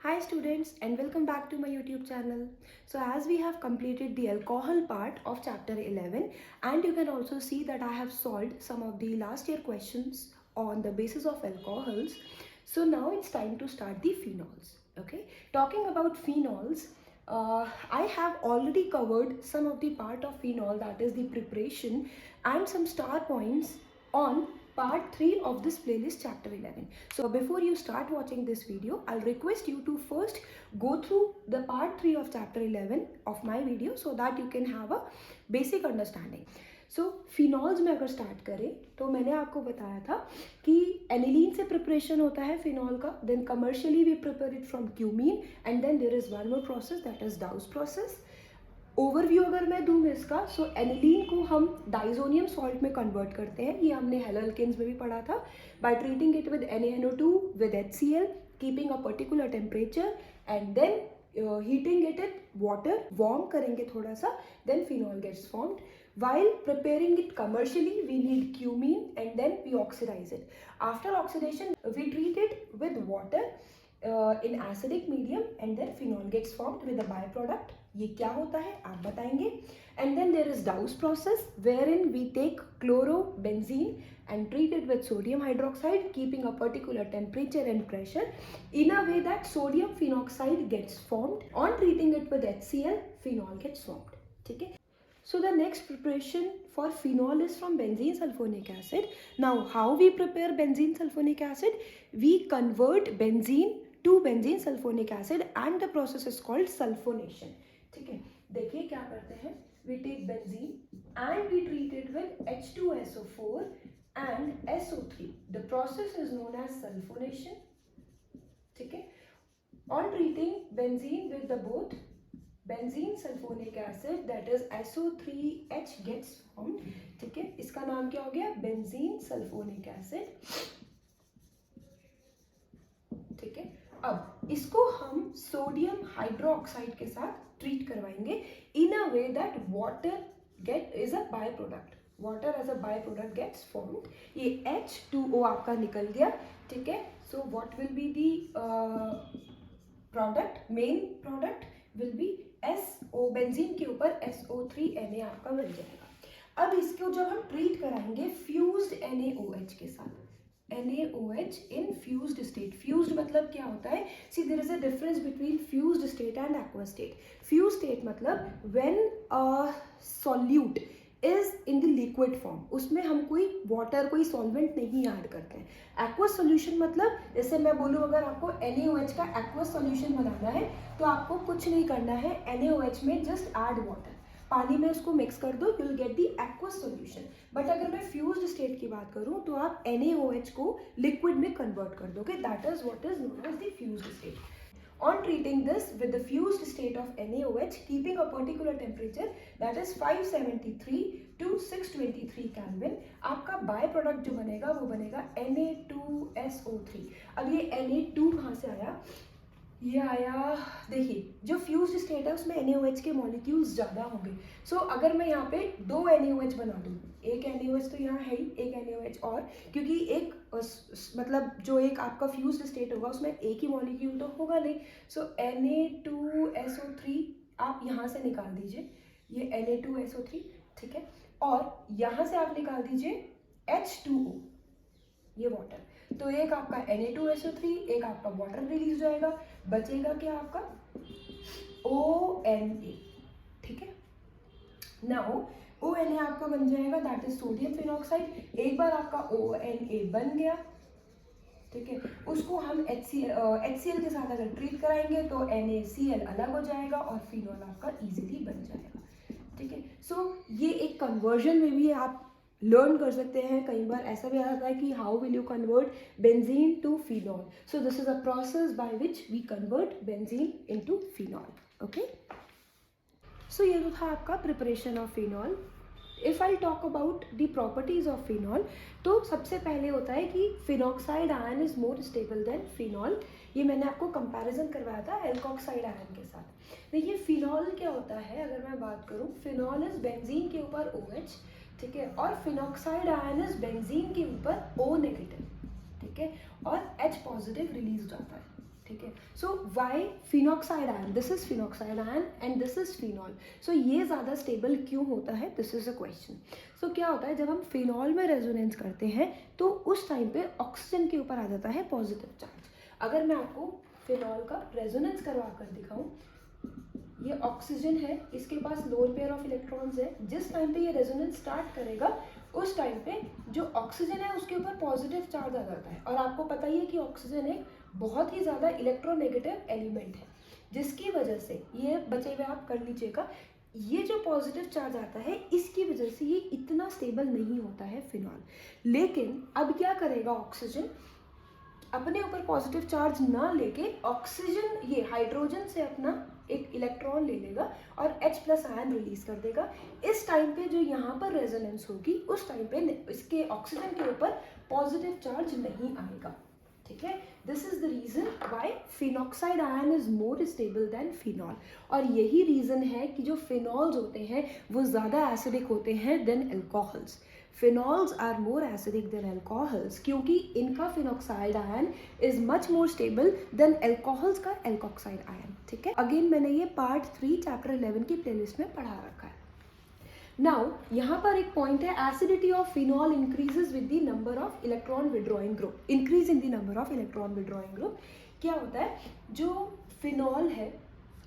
Hi students and welcome back to my YouTube channel. So as we have completed the alcohol part of chapter 11 and you can also see that I have solved some of the last year questions on the basis of alcohols. So now it's time to start the phenols. Okay, talking about phenols, I have already covered some of the part of phenol, that is the preparation, and some star points on part 3 of this playlist chapter 11. So before you start watching this video, I'll request you to first go through the part 3 of chapter 11 of my video so that you can have a basic understanding. So phenols में अगर start करें तो मैंने आपको बताया था कि aniline से प्रिपरेशन होता है फिनॉल का, then commercially we prepare it from cumene and then there is one more process that is Dow's process. Overview अगर मैं दूँ इसका, सो एनिलीन को हम डाइजोनियम सॉल्ट में कन्वर्ट करते हैं. ये हमने हेलोल्केन्स में भी पढ़ा था. By treating it with NaNO2 with HCl, keeping a particular temperature and then heating it in water, warm करेंगे थोड़ा सा, then phenol gets formed. While preparing it commercially, we need cumene and then we oxidize it. After oxidation, we treat it with water in acidic medium and then phenol gets formed with a byproduct. ये क्या होता है आप बताएंगे. And then there is Dow's process wherein we take chlorobenzene and treat it with sodium hydroxide, keeping a particular temperature and pressure in a way that sodium phenoxide gets formed. On treating it with HCl, phenol gets formed. ठीक है. So the next preparation for phenol is from benzene sulfonic acid. Now how we prepare benzene sulfonic acid? We convert benzene to benzene sulfonic acid and the process is called sulfonation. ठीक है, देखिए क्या करते हैं. We take benzene and we treat it with H2SO4 and SO3. The process is known as sulfonation. ठीक है. On treating benzene with the both benzene sulfonic acid, that is SO3H gets formed. ठीक है, इसका नाम क्या हो गया? benzene sulfonic acid. ठीक है, अब इसको हम सोडियम हाइड्रोक्साइड के साथ ट्रीट करवाएंगे in a way that water get is a by product. Water as a by product gets formed. ये H2O आपका निकल गया. ठीक है, so what will be the product? Main product will be SO, benzene के ऊपर SO3Na आपका बन जाएगा. अब इसको जब हम ट्रीट कराएंगे फ्यूज्ड NaOH के साथ, NaOH in fused state. Fused मतलब क्या होता है? See, there is a difference between fused state and aqueous state. Fused state मतलब when a solute is in the liquid form, उसमें हम कोई वाटर, कोई सॉल्वेंट नहीं ऐड करते हैं. एक्वस सॉल्यूशन मतलब जैसे मैं बोलूँ अगर आपको NaOH का एक्वस सॉल्यूशन बनाना है तो आपको कुछ नहीं करना है. NaOH में जस्ट ऐड वाटर, पानी में उसको मिक्स कर दो, you will get the aqueous solution. But अगर मैं फ्यूज्ड स्टेट की बात करूं तो आप NaOH को लिक्विड में कन्वर्ट कर दोगे. That is what is known as the fused state. On treating this with the fused state of NaOH, keeping a particular temperature that is 573 to 623 Kelvin, आपका बाय प्रोडक्ट जो बनेगा वो बनेगा Na2SO3. अब ये Na2 कहाँ से आया? ये आया, देखिए जो फ्यूज्ड स्टेट है उसमें NaOH के मॉलिक्यूल्स ज़्यादा होंगे. सो अगर मैं यहाँ पे दो NaOH बना दूँ, एक NaOH तो यहाँ है ही, एक NaOH और, क्योंकि एक मतलब जो एक आपका फ्यूज्ड स्टेट होगा उसमें एक ही मॉलिक्यूल तो होगा नहीं. सो Na2SO3 आप यहाँ से निकाल दीजिए, ये Na2SO3. ठीक है, और यहाँ से आप निकाल दीजिए H2O, ये वाटर. तो एक आपका Na2SO3, एक आपका वाटर रिलीज जाएगा, बचेगा क्या आपका ONA. ठीक है, नाउ ONA आपका बन जाएगा दैट इज सोडियम फिनॉक्साइड. एक बार आपका ONA बन गया, ठीक है, उसको हम HCl के साथ अगर ट्रीट कराएंगे तो NaCl अलग हो जाएगा और फिनॉल आपका इजीली बन जाएगा. ठीक है, सो ये एक कन्वर्जन में भी आप लर्न कर सकते हैं. कई बार ऐसा भी आता है कि how will you convert benzene to phenol. So this is a process by which we convert benzene into phenol. Okay, so ये तो था आपका preparation of phenol. If I talk about the properties of phenol, तो सबसे पहले होता है कि phenoxide ion is more stable than phenol. ये मैंने आपको कंपैरिजन करवाया था एल्कोक्साइड आयन के साथ. देखिए फिनॉल क्या होता है, अगर मैं बात करूँ, फिनॉल इज बेंजीन के ऊपर OH. ठीक है, और फिनॉक्साइड आयन इज बेंजीन के ऊपर O नेगेटिव. ठीक है, और H पॉजिटिव रिलीज जाता है. ठीक है। So why phenoxide ion, this is phenoxide ion and this is phenol, so ये ज़्यादा स्टेबल क्यों होता है, this is a question. So क्या होता है जब हम फिनॉल में रेजोनेंस करते हैं तो उस टाइम पे ऑक्सीजन के ऊपर आ जाता है पॉजिटिव चार्ज। अगर मैं आपको फिनॉल का रेजोनेंस करवा कर दिखाऊं, ये ऑक्सीजन है, इसके पास लोअर पेयर ऑफ इलेक्ट्रॉन्स है, जिस टाइम पे ये रेजोनेंस स्टार्ट करेगा उस टाइम पे जो ऑक्सीजन है उसके ऊपर पॉजिटिव चार्ज आ जाता है। और आपको पता ही है कि ऑक्सीजन एक बहुत ही ज़्यादा इलेक्ट्रोनेगेटिव एलिमेंट है, जिसकी वजह से ये बचे हुए आप कर लीजिएगा, ये जो पॉजिटिव चार्ज आता है इसकी वजह से ये इतना स्टेबल नहीं होता है फिनॉल। लेकिन अब क्या करेगा ऑक्सीजन, अपने ऊपर पॉजिटिव चार्ज ना लेके ऑक्सीजन ये हाइड्रोजन से अपना एक इलेक्ट्रॉन ले लेगा और H+ आयन रिलीज कर देगा। इस टाइम पे जो यहाँ पर रेजोनेंस होगी उस टाइम पे इसके ऑक्सीजन के ऊपर पॉजिटिव चार्ज नहीं आएगा, ठीक है। This is the reason why phenoxide ion is more stable than phenol. और यही रीजन है कि जो फिनॉल्स होते हैं वो ज़्यादा एसिडिक होते हैं than alcohols. Phenols are more acidic than alcohols क्योंकि इनका phenoxide ion is much more stable than alcohols का एल्कोक्साइड आयन, ठीक है। अगेन मैंने ये पार्ट 3 चैप्टर 11 की प्लेलिस्ट में पढ़ा रखा है। नाउ यहाँ पर एक पॉइंट है, acidity of phenol increases with the number of electron withdrawing group, increase in the number of electron withdrawing group. क्या होता है, जो फिनॉल है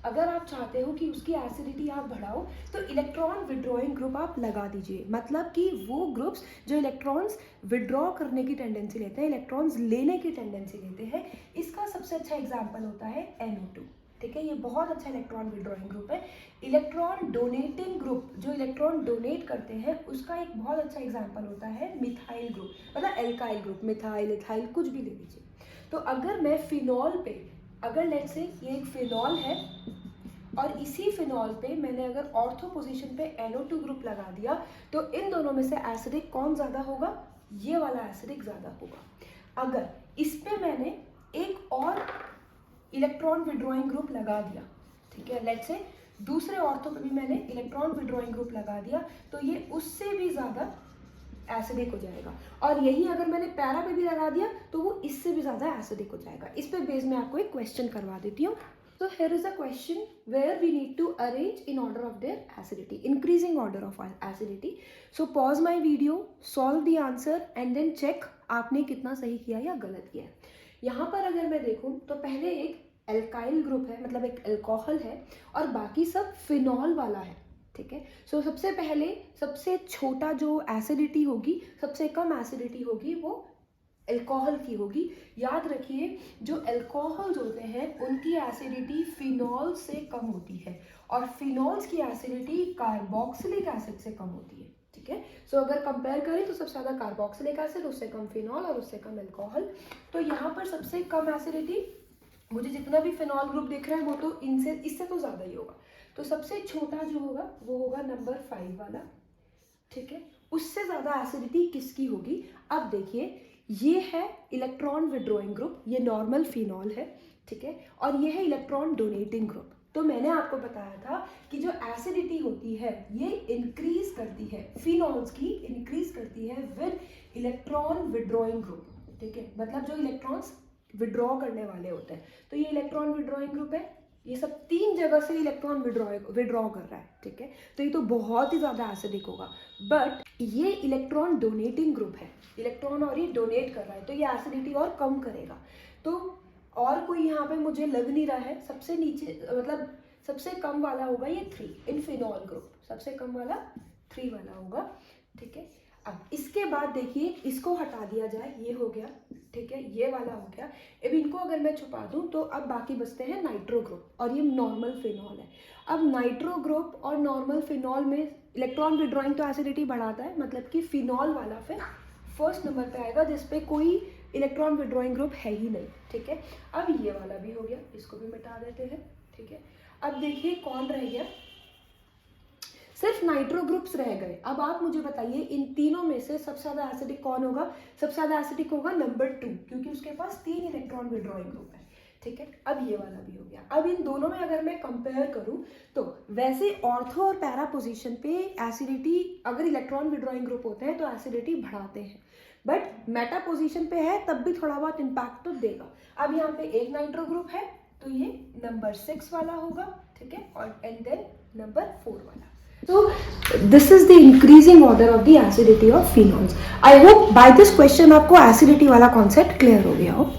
अगर आप चाहते हो कि उसकी एसिडिटी आप बढ़ाओ तो इलेक्ट्रॉन विड्रॉइंग ग्रुप आप लगा दीजिए, मतलब कि वो ग्रुप्स जो इलेक्ट्रॉन्स विड्रॉ करने की टेंडेंसी लेते हैं, इलेक्ट्रॉन्स लेने की टेंडेंसी लेते हैं। इसका सबसे अच्छा एग्जाम्पल होता है NO2, ठीक है। ये बहुत अच्छा इलेक्ट्रॉन विड्रॉइंग ग्रुप है। इलेक्ट्रॉन डोनेटिंग ग्रुप जो इलेक्ट्रॉन डोनेट करते हैं उसका एक बहुत अच्छा एग्जाम्पल होता है मिथाइल ग्रुप, मतलब एल्काइल ग्रुप, मिथाइल इथाइल कुछ भी ले लीजिए। तो अगर मैं फिनॉल पे, अगर लेट्स से ये एक फिनॉल है और इसी फिनॉल पे मैंने अगर ऑर्थो पोजीशन पे NO2 ग्रुप लगा दिया तो इन दोनों में से एसिडिक कौन ज़्यादा होगा, ये वाला एसिडिक ज़्यादा होगा। अगर इस पे मैंने एक और इलेक्ट्रॉन विड्रॉइंग ग्रुप लगा दिया, ठीक है, लेट्स से दूसरे ऑर्थो पे भी मैंने इलेक्ट्रॉन विड्रॉइंग ग्रुप लगा दिया तो ये उससे भी ज़्यादा एसिडिक हो जाएगा। और यही अगर मैंने पैरा पे भी लगा दिया तो वो इससे भी ज़्यादा एसिडिक हो जाएगा। इस पे बेस में आपको एक क्वेश्चन करवा देती हूँ। So here is a question where we need to arrange in order of their acidity, increasing order of acidity. So pause my video, solve the answer and then check आपने कितना सही किया या गलत किया है। यहाँ पर अगर मैं देखूँ तो पहले एक एल्काइल ग्रुप है, मतलब एक अल्कोहल है, और बाकी सब फिनॉल वाला है, ठीक है। सो सबसे पहले सबसे छोटा जो एसिडिटी होगी, सबसे कम एसिडिटी होगी वो अल्कोहल की होगी। याद रखिए जो अल्कोहल्स होते हैं उनकी एसिडिटी फिनॉल से कम होती है और फिनॉल्स की एसिडिटी कार्बोक्सिलिक एसिड से कम होती है, ठीक है। सो अगर कंपेयर करें तो सबसे ज़्यादा कार्बोक्सिलिक एसिड, उससे कम फिनॉल और उससे कम अल्कोहल। तो यहाँ पर सबसे कम एसिडिटी, मुझे जितना भी फिनॉल ग्रुप दिख रहा है वो तो इनसे इससे तो ज़्यादा ही होगा। तो सबसे छोटा जो होगा वो होगा नंबर 5 वाला, ठीक है। उससे ज़्यादा एसिडिटी किसकी होगी, अब देखिए ये है इलेक्ट्रॉन विड्रॉइंग ग्रुप, ये नॉर्मल फिनॉल है, ठीक है, और ये है इलेक्ट्रॉन डोनेटिंग ग्रुप। तो मैंने आपको बताया था कि जो एसिडिटी होती है ये इंक्रीज करती है, फिनॉल्स की इंक्रीज करती है विद इलेक्ट्रॉन विड्रॉइंग ग्रुप, ठीक है, मतलब जो इलेक्ट्रॉन्स विड्रॉ करने वाले होते हैं। तो ये इलेक्ट्रॉन विड्रॉइंग ग्रुप है, ये सब 3 जगह से इलेक्ट्रॉन विड्रॉ कर रहा है, ठीक है। तो ये तो बहुत ही ज़्यादा एसिडिक होगा। बट ये इलेक्ट्रॉन डोनेटिंग ग्रुप है, इलेक्ट्रॉन और ये डोनेट कर रहा है तो ये एसिडिटी और कम करेगा। तो और कोई यहाँ पे मुझे लग नहीं रहा है, सबसे नीचे मतलब सबसे कम वाला होगा ये 3 इन फिनॉल ग्रुप, सबसे कम वाला 3 वाला होगा, ठीक है। अब इसके बाद देखिए इसको हटा दिया जाए, ये हो गया, ठीक है, ये वाला हो गया। अब इनको अगर मैं छुपा दूं तो अब बाकी बचते हैं नाइट्रो ग्रुप और ये नॉर्मल फिनॉल है। अब नाइट्रो ग्रुप और नॉर्मल फिनॉल में इलेक्ट्रॉन विड्रॉइंग तो एसिडिटी बढ़ाता है, मतलब कि फिनॉल वाला फिर फर्स्ट नंबर पे आएगा जिसपे कोई इलेक्ट्रॉन विड्रॉइंग ग्रुप है ही नहीं, ठीक है। अब ये वाला भी हो गया, इसको भी मिटा देते हैं, ठीक है। अब देखिए कौन रह गया, सिर्फ नाइट्रो ग्रुप्स रह गए। अब आप मुझे बताइए इन तीनों में से सबसे ज़्यादा एसिडिक कौन होगा, सबसे ज़्यादा एसिडिक होगा नंबर 2 क्योंकि उसके पास 3 इलेक्ट्रॉन विड्रॉइंग ग्रुप है, ठीक है। अब ये वाला भी हो गया। अब इन दोनों में अगर मैं कंपेयर करूं तो वैसे ऑर्थो और पैरा पोजीशन पे एसिडिटी, अगर इलेक्ट्रॉन विड्रॉइंग ग्रुप होते हैं तो एसिडिटी बढ़ाते हैं, बट मेटा पोजीशन पे है तब भी थोड़ा बहुत इम्पैक्ट तो देगा. अब यहाँ पे एक नाइट्रो ग्रुप है तो ये नंबर 6 वाला होगा, ठीक है, और एंड देन नंबर 4 वाला. So this is the increasing order of the acidity of phenols. I hope by this question आपको acidity वाला concept clear हो गया हो.